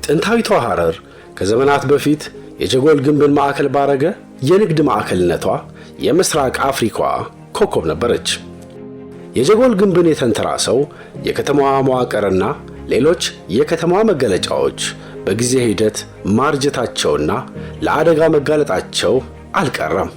ጥንታዊቷ ሐረር ከዘመናት በፊት የጀጎል ግንብን ማዕከል ባረገ የንግድ ማዕከልነቷ የምስራቅ አፍሪካ ኮከብ ነበረች። የጀጎል ግንብን የተንተራሰው የከተማዋ መዋቅርና ሌሎች የከተማዋ መገለጫዎች በጊዜ ሂደት ማርጀታቸውና ለአደጋ መጋለጣቸው አልቀረም።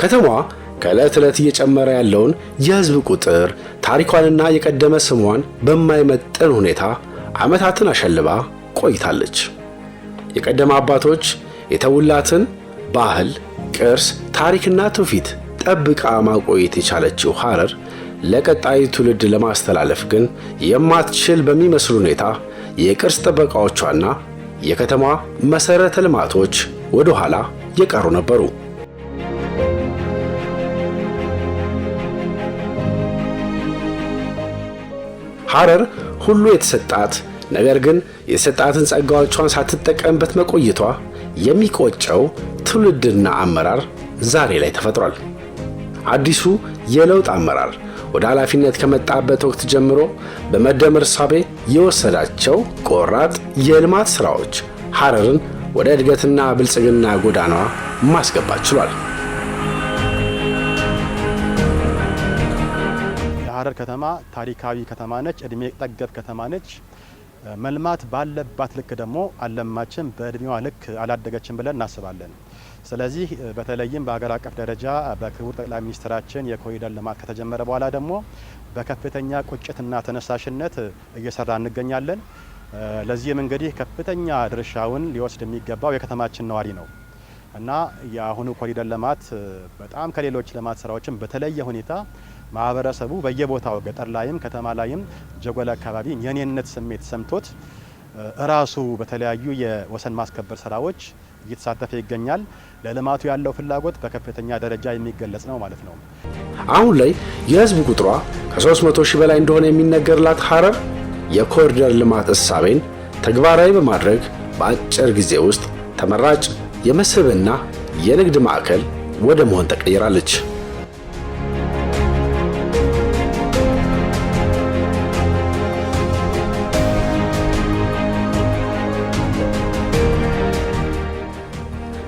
ከተማዋ ከዕለት ዕለት እየጨመረ ያለውን የሕዝብ ቁጥር ታሪኳንና የቀደመ ስሟን በማይመጥን ሁኔታ ዓመታትን አሸልባ ቆይታለች። የቀደመ አባቶች የተውላትን ባህል፣ ቅርስ፣ ታሪክና ትውፊት ጠብቃ ማቆየት የቻለችው ሐረር ለቀጣይ ትውልድ ለማስተላለፍ ግን የማትችል በሚመስል ሁኔታ የቅርስ ጥበቃዎቿና የከተማዋ መሠረተ ልማቶች ወደ ኋላ የቀሩ ነበሩ። ሐረር ሁሉ የተሰጣት ነገር ግን የተሰጣትን ጸጋዎቿን ሳትጠቀምበት መቆየቷ የሚቆጨው ትውልድና አመራር ዛሬ ላይ ተፈጥሯል። አዲሱ የለውጥ አመራር ወደ ኃላፊነት ከመጣበት ወቅት ጀምሮ በመደመር እሳቤ የወሰዳቸው ቆራጥ የልማት ሥራዎች ሐረርን ወደ እድገትና ብልጽግና ጎዳናዋ ማስገባት ችሏል። የሐረር ከተማ ታሪካዊ ከተማ ነች። እድሜ ጠገብ ከተማ ነች። መልማት ባለባት ልክ ደግሞ አልለማችም፣ በእድሜዋ ልክ አላደገችም ብለን እናስባለን። ስለዚህ በተለይም በሀገር አቀፍ ደረጃ በክቡር ጠቅላይ ሚኒስትራችን የኮሪደር ልማት ከተጀመረ በኋላ ደግሞ በከፍተኛ ቁጭትና ተነሳሽነት እየሰራ እንገኛለን። ለዚህም እንግዲህ ከፍተኛ ድርሻውን ሊወስድ የሚገባው የከተማችን ነዋሪ ነው እና የአሁኑ ኮሪደር ልማት በጣም ከሌሎች ልማት ስራዎችን በተለየ ሁኔታ ማህበረሰቡ በየቦታው ገጠር ላይም ከተማ ላይም ጀጎል አካባቢ የኔነት ስሜት ሰምቶት ራሱ በተለያዩ የወሰን ማስከበር ስራዎች እየተሳተፈ ይገኛል። ለልማቱ ያለው ፍላጎት በከፍተኛ ደረጃ የሚገለጽ ነው ማለት ነው። አሁን ላይ የህዝብ ቁጥሯ ከ300 ሺህ በላይ እንደሆነ የሚነገርላት ሐረር የኮሪደር ልማት እሳቤን ተግባራዊ በማድረግ በአጭር ጊዜ ውስጥ ተመራጭ የመስህብና የንግድ ማዕከል ወደ መሆን ተቀይራለች።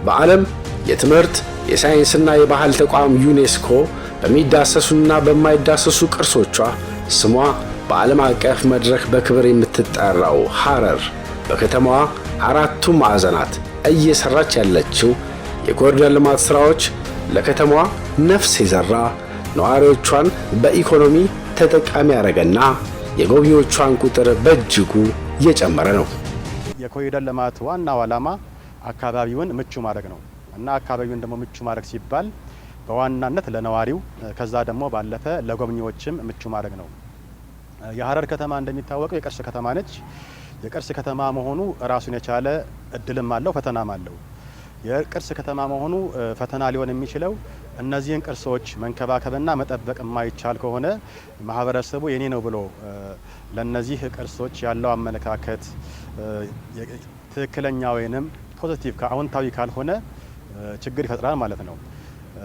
በዓለም የትምህርት የሳይንስና የባህል ተቋም ዩኔስኮ በሚዳሰሱና በማይዳሰሱ ቅርሶቿ ስሟ በዓለም አቀፍ መድረክ በክብር የምትጠራው ሐረር በከተማዋ አራቱም ማዕዘናት እየሰራች ያለችው የኮሪደር ልማት ስራዎች ለከተማዋ ነፍስ የዘራ ነዋሪዎቿን በኢኮኖሚ ተጠቃሚ ያደረገና የጎብኚዎቿን ቁጥር በእጅጉ የጨመረ ነው። የኮሪደር ልማት ዋናው ዓላማ አካባቢውን ምቹ ማድረግ ነው እና አካባቢውን ደግሞ ምቹ ማድረግ ሲባል በዋናነት ለነዋሪው ከዛ ደግሞ ባለፈ ለጎብኚዎችም ምቹ ማድረግ ነው። የሐረር ከተማ እንደሚታወቀው የቅርስ ከተማ ነች። የቅርስ ከተማ መሆኑ ራሱን የቻለ እድልም አለው፣ ፈተናም አለው። የቅርስ ከተማ መሆኑ ፈተና ሊሆን የሚችለው እነዚህን ቅርሶች መንከባከብና መጠበቅ የማይቻል ከሆነ ማህበረሰቡ የኔ ነው ብሎ ለነዚህ ቅርሶች ያለው አመለካከት ትክክለኛ ወይንም ፖዚቲቭ አዎንታዊ ካልሆነ ችግር ይፈጥራል ማለት ነው።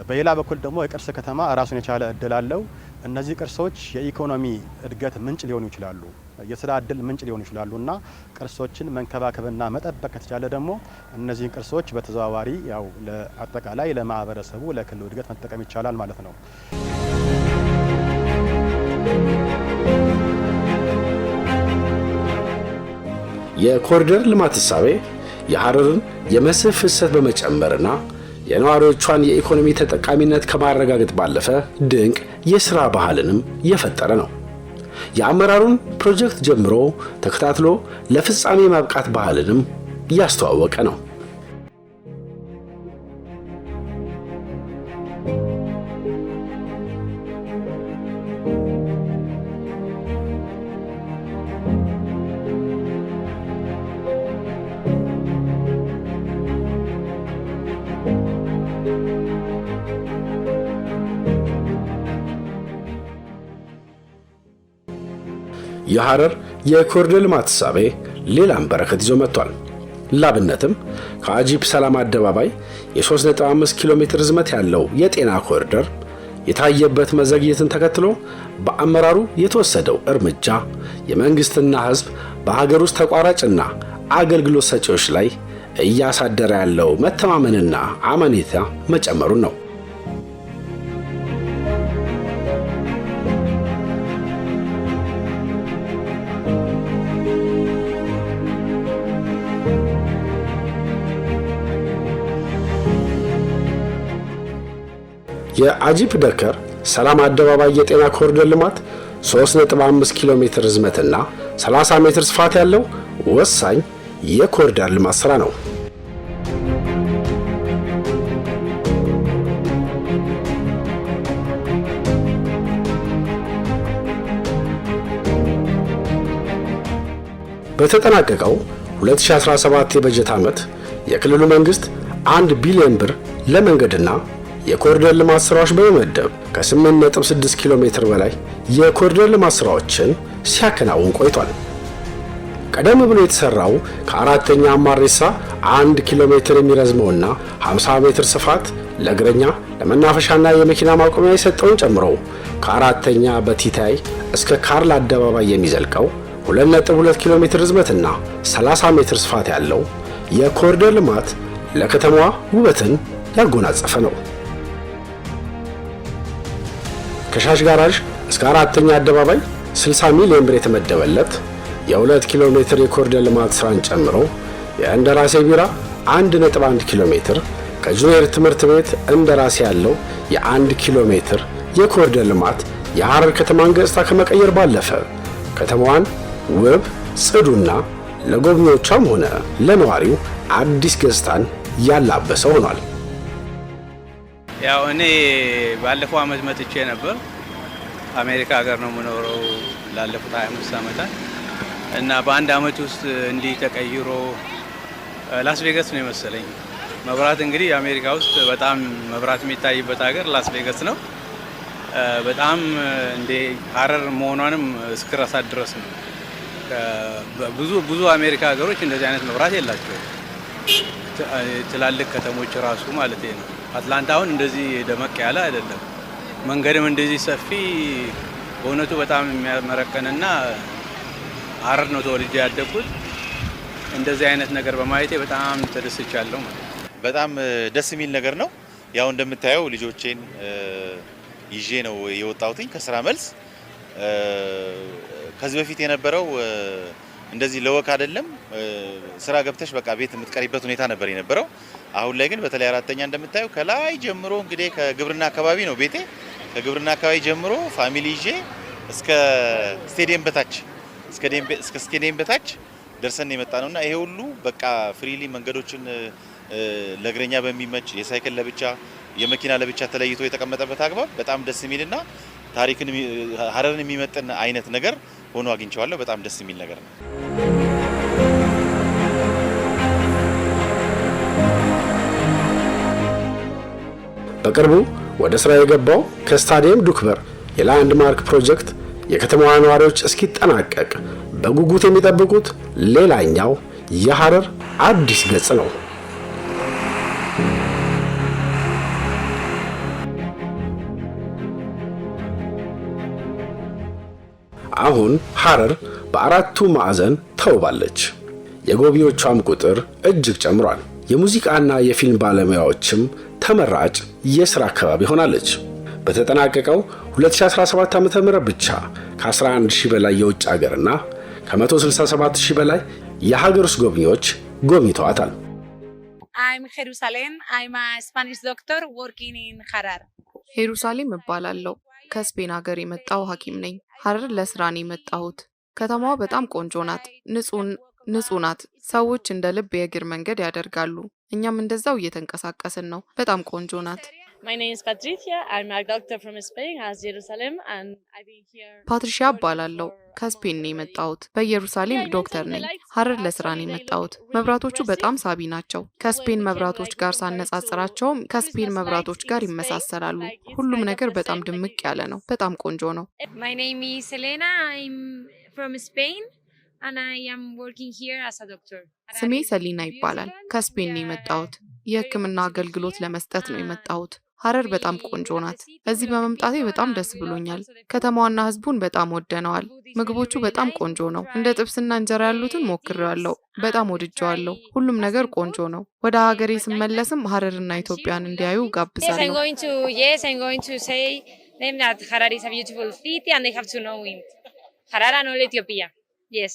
በሌላ በኩል ደግሞ የቅርስ ከተማ ራሱን የቻለ እድል አለው። እነዚህ ቅርሶች የኢኮኖሚ እድገት ምንጭ ሊሆኑ ይችላሉ፣ የስራ እድል ምንጭ ሊሆኑ ይችላሉ እና ቅርሶችን መንከባከብና መጠበቅ ከተቻለ ደግሞ እነዚህን ቅርሶች በተዘዋዋሪ ያው ለአጠቃላይ ለማህበረሰቡ ለክልሉ እድገት መጠቀም ይቻላል ማለት ነው። የኮሪደር ልማት እሳቤ የሐረርን የመስህብ ፍሰት በመጨመርና የነዋሪዎቿን የኢኮኖሚ ተጠቃሚነት ከማረጋገጥ ባለፈ ድንቅ የሥራ ባህልንም የፈጠረ ነው። የአመራሩን ፕሮጀክት ጀምሮ ተከታትሎ ለፍጻሜ ማብቃት ባህልንም ያስተዋወቀ ነው። የሐረር የኮሪደር ልማት እሳቤ ሌላም በረከት ይዞ መጥቷል። ላብነትም ከአጂፕ ሰላም አደባባይ የ3.5 ኪሎ ሜትር ርዝመት ያለው የጤና ኮሪደር የታየበት መዘግየትን ተከትሎ በአመራሩ የተወሰደው እርምጃ የመንግስትና ህዝብ በሀገር ውስጥ ተቋራጭና አገልግሎት ሰጪዎች ላይ እያሳደረ ያለው መተማመንና አመኔታ መጨመሩን ነው። የአጂፕ ደከር ሰላም አደባባይ የጤና ኮሪደር ልማት 3.5 ኪሎ ሜትር ርዝመትና 30 ሜትር ስፋት ያለው ወሳኝ የኮሪደር ልማት ስራ ነው። በተጠናቀቀው 2017 የበጀት ዓመት የክልሉ መንግስት 1 ቢሊዮን ብር ለመንገድና የኮሪደር ልማት ስራዎች በመመደብ ከ8.6 ኪሎ ሜትር በላይ የኮሪደር ልማት ስራዎችን ሲያከናውን ቆይቷል። ቀደም ብሎ የተሰራው ከአራተኛ አማሬሳ 1 ኪሎ ሜትር የሚረዝመውና 50 ሜትር ስፋት ለእግረኛ ለመናፈሻና የመኪና ማቆሚያ የሰጠውን ጨምሮ ከአራተኛ በቲታይ እስከ ካርል አደባባይ የሚዘልቀው 2.2 ኪሎ ሜትር ርዝመትና 30 ሜትር ስፋት ያለው የኮሪደር ልማት ለከተማዋ ውበትን ያጎናጸፈ ነው። ከሻሽ ጋራዥ እስከ አራተኛ አደባባይ 60 ሚሊዮን ብር የተመደበለት የ2 ኪሎ ሜትር የኮሪደር ልማት ስራን ጨምሮ የእንደራሴ ቢራ 1.1 ኪሎ ሜትር ከጁኒየር ትምህርት ቤት እንደራሴ ያለው የ1 ኪሎ ሜትር የኮሪደር ልማት የሐረር ከተማን ገጽታ ከመቀየር ባለፈ ከተማዋን ውብ ጽዱና ለጎብኚዎቿም ሆነ ለነዋሪው አዲስ ገጽታን ያላበሰ ሆኗል። ያው እኔ ባለፈው አመት መጥቼ ነበር። አሜሪካ ሀገር ነው የምኖረው ላለፉት 25 ዓመታት እና በአንድ አመት ውስጥ እንዲህ ተቀይሮ ላስ ቬጋስ ነው የመሰለኝ። መብራት እንግዲህ አሜሪካ ውስጥ በጣም መብራት የሚታይበት ሀገር ላስ ቬጋስ ነው። በጣም እንደ ሐረር መሆኗንም እስክረሳት ድረስ ነው። ብዙ አሜሪካ ሀገሮች እንደዚህ አይነት መብራት የላቸውም። ትላልቅ ከተሞች ራሱ ማለት ነው። አትላንታ አሁን እንደዚህ ደመቅ ያለ አይደለም። መንገድም እንደዚህ ሰፊ በእውነቱ በጣም የሚያመረቀንና ሐረር ነው ተወልጄ ያደግኩት። እንደዚህ አይነት ነገር በማየቴ በጣም ተደስቻለሁ ማለት ነው። በጣም ደስ የሚል ነገር ነው። ያው እንደምታየው ልጆቼን ይዤ ነው የወጣሁትኝ ከስራ መልስ። ከዚህ በፊት የነበረው እንደዚህ ለወክ አይደለም ስራ ገብተሽ በቃ ቤት የምትቀሪበት ሁኔታ ነበር የነበረው። አሁን ላይ ግን በተለይ አራተኛ እንደምታየው ከላይ ጀምሮ እንግዲህ ከግብርና አካባቢ ነው ቤቴ። ከግብርና አካባቢ ጀምሮ ፋሚሊ ይዤ እስከ ስቴዲየም በታች ደርሰን የመጣ ነውና ይሄ ሁሉ በቃ ፍሪሊ መንገዶችን ለእግረኛ በሚመች የሳይክል ለብቻ የመኪና ለብቻ ተለይቶ የተቀመጠበት አግባብ በጣም ደስ የሚልና ታሪክን ሐረርን የሚመጥን አይነት ነገር ሆኖ አግኝቼዋለሁ። በጣም ደስ የሚል ነገር ነው። በቅርቡ ወደ ስራ የገባው ከስታዲየም ዱክበር የላንድማርክ ፕሮጀክት የከተማዋ ነዋሪዎች እስኪጠናቀቅ በጉጉት የሚጠብቁት ሌላኛው የሐረር አዲስ ገጽ ነው። አሁን ሐረር በአራቱ ማዕዘን ተውባለች። የጎብኚዎቿም ቁጥር እጅግ ጨምሯል። የሙዚቃና የፊልም ባለሙያዎችም ተመራጭ የሥራ አካባቢ ሆናለች። በተጠናቀቀው 2017 ዓ.ም ብቻ ከ11000 በላይ የውጭ ሀገርና ከ167000 በላይ የሀገር ውስጥ ጎብኚዎች ጎብኝተዋታል። I'm Jerusalem. I'm a Spanish doctor working in Harar. ሄሩሳሌም እባላለሁ። ከስፔን ሀገር የመጣው ሐኪም ነኝ። ሐረር ለስራ ነው የመጣሁት። ከተማዋ በጣም ቆንጆ ናት፣ ንጹህ ናት። ሰዎች እንደ ልብ የእግር መንገድ ያደርጋሉ። እኛም እንደዛው እየተንቀሳቀስን ነው። በጣም ቆንጆ ናት። My name is Patricia. I'm a doctor from Spain, as Jerusalem, and I've been here. ፓትሪሺያ እባላለሁ። ከስፔን ነው የመጣሁት። በኢየሩሳሌም ዶክተር ነኝ። ሐረር ለስራ ነው የመጣሁት። መብራቶቹ በጣም ሳቢ ናቸው። ከስፔን መብራቶች ጋር ሳነጻጽራቸውም ከስፔን መብራቶች ጋር ይመሳሰላሉ። ሁሉም ነገር በጣም ድምቅ ያለ ነው። በጣም ቆንጆ ነው። My name is Elena. I'm from Spain and I am working here as a doctor. ስሜ ሰሊና ይባላል። ከስፔን ነው የመጣሁት። የሕክምና አገልግሎት ለመስጠት ነው የመጣሁት። ሐረር በጣም ቆንጆ ናት። እዚህ በመምጣቴ በጣም ደስ ብሎኛል። ከተማዋና ህዝቡን በጣም ወደነዋል። ምግቦቹ በጣም ቆንጆ ነው። እንደ ጥብስና እንጀራ ያሉትን ሞክሬዋለሁ። በጣም ወድጄዋለሁ። ሁሉም ነገር ቆንጆ ነው። ወደ ሀገሬ ስመለስም ሐረርና ኢትዮጵያን እንዲያዩ ጋብዛለሁ። I'm going to say them that Harar is a beautiful city and they have to know it. Harar and all Ethiopia. Yes.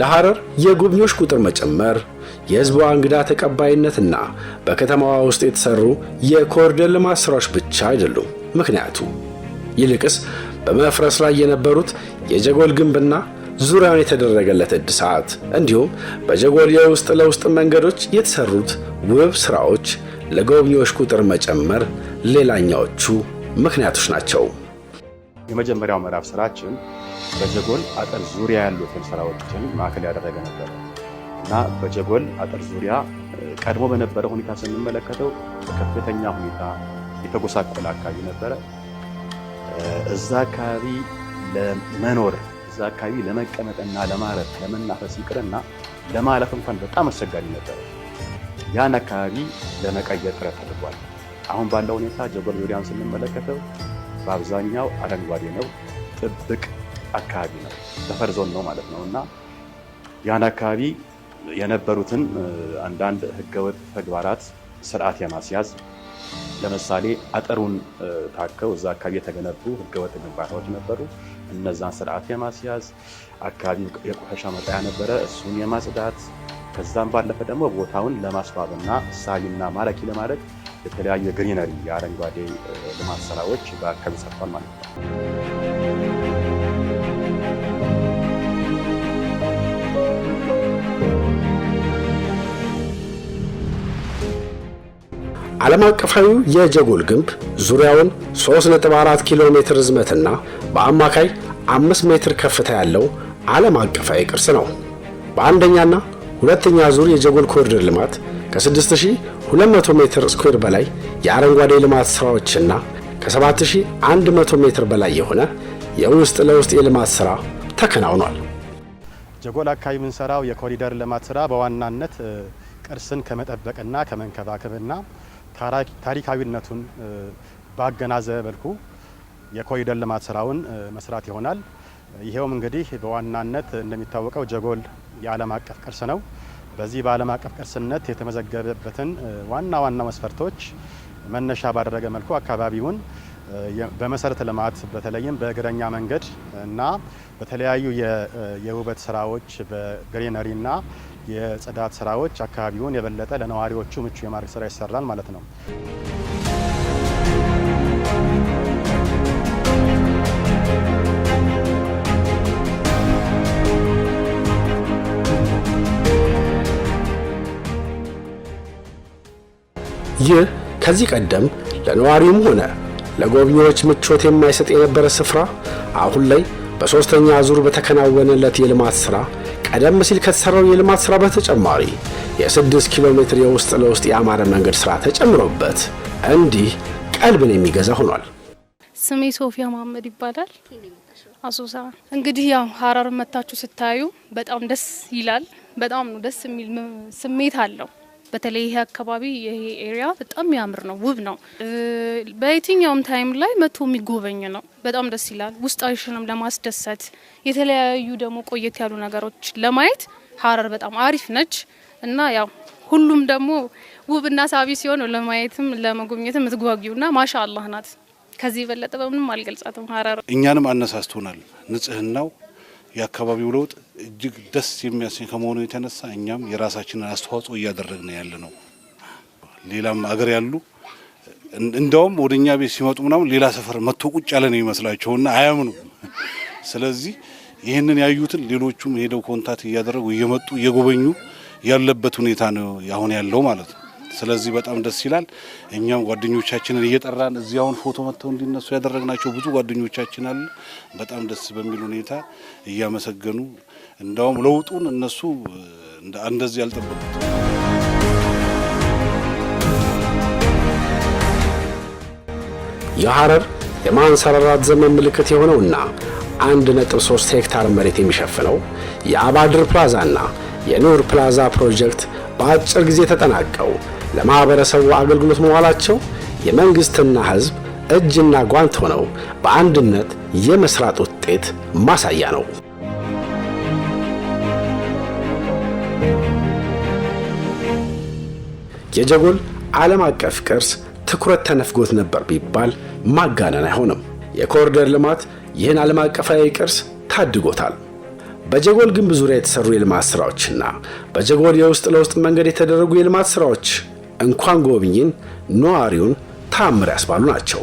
ለሐረር የጎብኚዎች ቁጥር መጨመር የህዝቧ እንግዳ ተቀባይነትና በከተማዋ ውስጥ የተሰሩ የኮሪደር ልማት ስራዎች ብቻ አይደሉም ምክንያቱ። ይልቅስ በመፍረስ ላይ የነበሩት የጀጎል ግንብና ዙሪያውን የተደረገለት እድሳት እንዲሁም በጀጎል የውስጥ ለውስጥ መንገዶች የተሰሩት ውብ ስራዎች ለጎብኚዎች ቁጥር መጨመር ሌላኛዎቹ ምክንያቶች ናቸው። የመጀመሪያው ምዕራፍ ስራችን በጀጎል አጥር ዙሪያ ያሉትን ስራዎችን ማዕከል ያደረገ ነበር እና በጀጎል አጥር ዙሪያ ቀድሞ በነበረ ሁኔታ ስንመለከተው በከፍተኛ ሁኔታ የተጎሳቆለ አካባቢ ነበረ። እዛ አካባቢ ለመኖር እዛ አካባቢ ለመቀመጥና ለማረፍ ለመናፈስ ይቅርና ለማለፍ እንኳን በጣም አስቸጋሪ ነበር። ያን አካባቢ ለመቀየር ጥረት ተደርጓል። አሁን ባለው ሁኔታ ጀጎል ዙሪያን ስንመለከተው በአብዛኛው አረንጓዴ ነው፣ ጥብቅ አካባቢ ነው፣ ሰፈር ዞን ነው ማለት ነው እና ያን አካባቢ የነበሩትን አንዳንድ ህገወጥ ተግባራት ስርዓት የማስያዝ ለምሳሌ አጥሩን ታከው እዛ አካባቢ የተገነቡ ህገወጥ ግንባታዎች ነበሩ። እነዛን ስርዓት የማስያዝ አካባቢ የቆሻሻ መጣያ ነበረ፣ እሱን የማጽዳት ከዛም ባለፈ ደግሞ ቦታውን ለማስዋብና ሳቢና ማራኪ ለማድረግ የተለያዩ ግሪነሪ የአረንጓዴ ልማት ስራዎች በአካባቢ ሰርቷል ማለት ነው። ዓለም አቀፋዊው የጀጎል ግንብ ዙሪያውን 3.4 ኪሎ ሜትር ርዝመትና በአማካይ 5 ሜትር ከፍታ ያለው ዓለም አቀፋዊ ቅርስ ነው። በአንደኛና ሁለተኛ ዙር የጀጎል ኮሪደር ልማት ከ6200 ሜትር ስኩዌር በላይ የአረንጓዴ ልማት ስራዎችና ከ7100 ሜትር በላይ የሆነ የውስጥ ለውስጥ የልማት ስራ ተከናውኗል። ጀጎል አካባቢ የምንሰራው የኮሪደር ልማት ስራ በዋናነት ቅርስን ከመጠበቅና ከመንከባከብና ታሪካዊነቱን ባገናዘበ መልኩ የኮሪደር ልማት ስራውን መስራት ይሆናል። ይሄውም እንግዲህ በዋናነት እንደሚታወቀው ጀጎል የዓለም አቀፍ ቅርስ ነው። በዚህ በዓለም አቀፍ ቅርስነት የተመዘገበበትን ዋና ዋና መስፈርቶች መነሻ ባደረገ መልኩ አካባቢውን በመሰረተ ልማት በተለይም በእግረኛ መንገድ እና በተለያዩ የውበት ስራዎች በግሪነሪና የጽዳት ስራዎች አካባቢውን የበለጠ ለነዋሪዎቹ ምቹ የማድረግ ስራ ይሰራል ማለት ነው። ይህ ከዚህ ቀደም ለነዋሪውም ሆነ ለጎብኚዎች ምቾት የማይሰጥ የነበረ ስፍራ አሁን ላይ በሶስተኛ ዙር በተከናወነለት የልማት ስራ ቀደም ሲል ከተሰራው የልማት ስራ በተጨማሪ የ6 ኪሎ ሜትር የውስጥ ለውስጥ ያማረ መንገድ ስራ ተጨምሮበት እንዲህ ቀልብን የሚገዛ ሆኗል። ስሜ ሶፊያ መሐመድ ይባላል። አሶሳ እንግዲህ ያው ሐረር መታችሁ ስታዩ በጣም ደስ ይላል። በጣም ነው ደስ የሚል ስሜት አለው። በተለይ ይሄ አካባቢ ይሄ ኤሪያ በጣም ያምር ነው፣ ውብ ነው። በየትኛውም ታይም ላይ መቶ የሚጎበኝ ነው። በጣም ደስ ይላል። ውስጣችንም ለማስደሰት የተለያዩ ደግሞ ቆየት ያሉ ነገሮች ለማየት ሐረር በጣም አሪፍ ነች እና ያው ሁሉም ደግሞ ውብና ሳቢ ሲሆን ለማየትም ለመጎብኘትም ምትጓጉውና ማሻአላህ ናት። ከዚህ በለጠ በምንም አልገልጻትም ሐረር። እኛንም አነሳስቶናል። ንጽህናው የአካባቢው ለውጥ እጅግ ደስ የሚያሰኝ ከመሆኑ የተነሳ እኛም የራሳችንን አስተዋጽኦ እያደረግን ያለ ነው። ሌላም አገር ያሉ እንደውም ወደኛ ቤት ሲመጡ ምናምን ሌላ ሰፈር መጥቶ ቁጭ ያለ ነው ይመስላቸውና አያምኑ። ስለዚህ ይህንን ያዩትን ሌሎቹም ሄደው ኮንታክት እያደረጉ እየመጡ እየጎበኙ ያለበት ሁኔታ ነው አሁን ያለው ማለት ነው። ስለዚህ በጣም ደስ ይላል። እኛም ጓደኞቻችንን እየጠራን እዚያውን ፎቶ መተው እንዲነሱ ያደረግናቸው ብዙ ጓደኞቻችን አሉ። በጣም ደስ በሚል ሁኔታ እያመሰገኑ እንደውም ለውጡን እነሱ እንደዚህ ያልጠበቁት የሐረር የማንሰራራት ዘመን ምልክት የሆነውና 1.3 ሄክታር መሬት የሚሸፍነው የአባድር ፕላዛና የኑር ፕላዛ ፕሮጀክት በአጭር ጊዜ ተጠናቀው ለማህበረሰቡ አገልግሎት መዋላቸው የመንግስትና ህዝብ እጅና ጓንት ሆነው በአንድነት የመስራት ውጤት ማሳያ ነው። የጀጎል ዓለም አቀፍ ቅርስ ትኩረት ተነፍጎት ነበር ቢባል ማጋነን አይሆንም። የኮሪደር ልማት ይህን ዓለም አቀፋዊ ቅርስ ታድጎታል። በጀጎል ግንብ ዙሪያ የተሰሩ የልማት ስራዎችና በጀጎል የውስጥ ለውስጥ መንገድ የተደረጉ የልማት ስራዎች እንኳን ጎብኝን ነዋሪውን ታምር ያስባሉ ናቸው።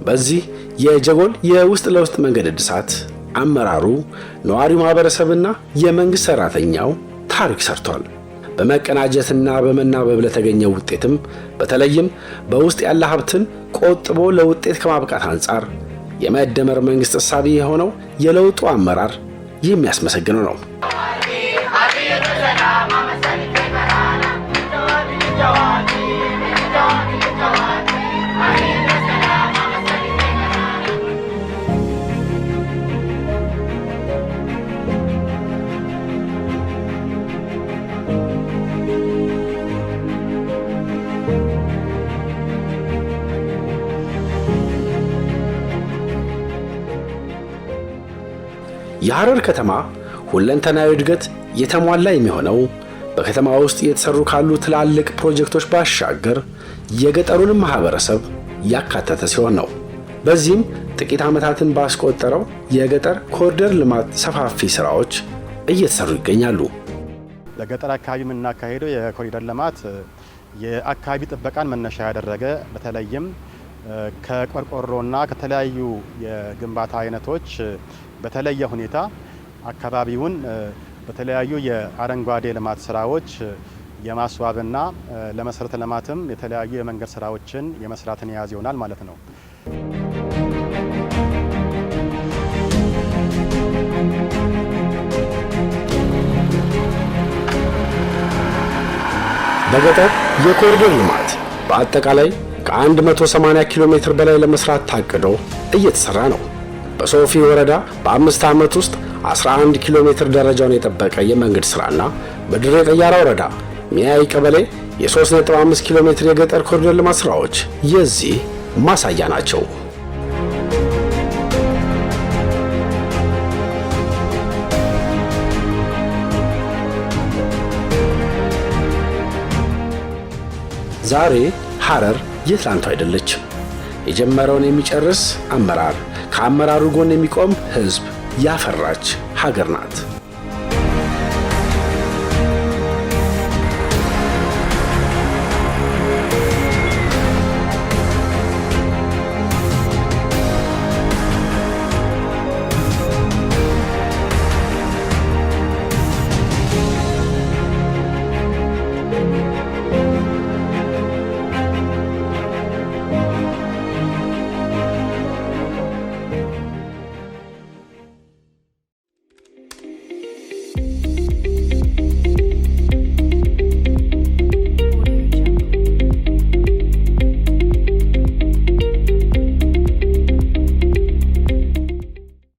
በዚህ የጀጎል የውስጥ ለውስጥ መንገድ እድሳት አመራሩ፣ ነዋሪው ማህበረሰብና የመንግስት ሰራተኛው ታሪክ ሰርቷል። በመቀናጀትና በመናበብ ለተገኘው ውጤትም በተለይም በውስጥ ያለ ሀብትን ቆጥቦ ለውጤት ከማብቃት አንጻር የመደመር መንግስት እሳቤ የሆነው የለውጡ አመራር የሚያስመሰግነው ነው። የሐረር ከተማ ሁለንተናዊ እድገት የተሟላ የሚሆነው በከተማ ውስጥ እየተሰሩ ካሉ ትላልቅ ፕሮጀክቶች ባሻገር የገጠሩንም ማህበረሰብ ያካተተ ሲሆን ነው። በዚህም ጥቂት ዓመታትን ባስቆጠረው የገጠር ኮሪደር ልማት ሰፋፊ ስራዎች እየተሰሩ ይገኛሉ። በገጠር አካባቢ የምናካሄደው የኮሪደር ልማት የአካባቢ ጥበቃን መነሻ ያደረገ በተለይም ከቆርቆሮና ከተለያዩ የግንባታ አይነቶች በተለየ ሁኔታ አካባቢውን በተለያዩ የአረንጓዴ ልማት ስራዎች የማስዋብና ለመሰረተ ልማትም የተለያዩ የመንገድ ስራዎችን የመስራትን የያዘ ይሆናል ማለት ነው። በገጠር የኮሪደር ልማት በአጠቃላይ ከ180 ኪሎ ሜትር በላይ ለመስራት ታቅዶ እየተሰራ ነው። በሶፊ ወረዳ በ5 ዓመት ውስጥ 11 ኪሎ ሜትር ደረጃውን የጠበቀ የመንገድ ስራና በድሬ ጠያራ ወረዳ ሚያይ ቀበሌ የ3.5 ኪሎ ሜትር የገጠር ኮሪደር ልማት ስራዎች የዚህ ማሳያ ናቸው። ዛሬ ሐረር የትላንቱ አይደለችም። የጀመረውን የሚጨርስ አመራር፣ ከአመራሩ ጎን የሚቆም ህዝብ ያፈራች ሀገር ናት።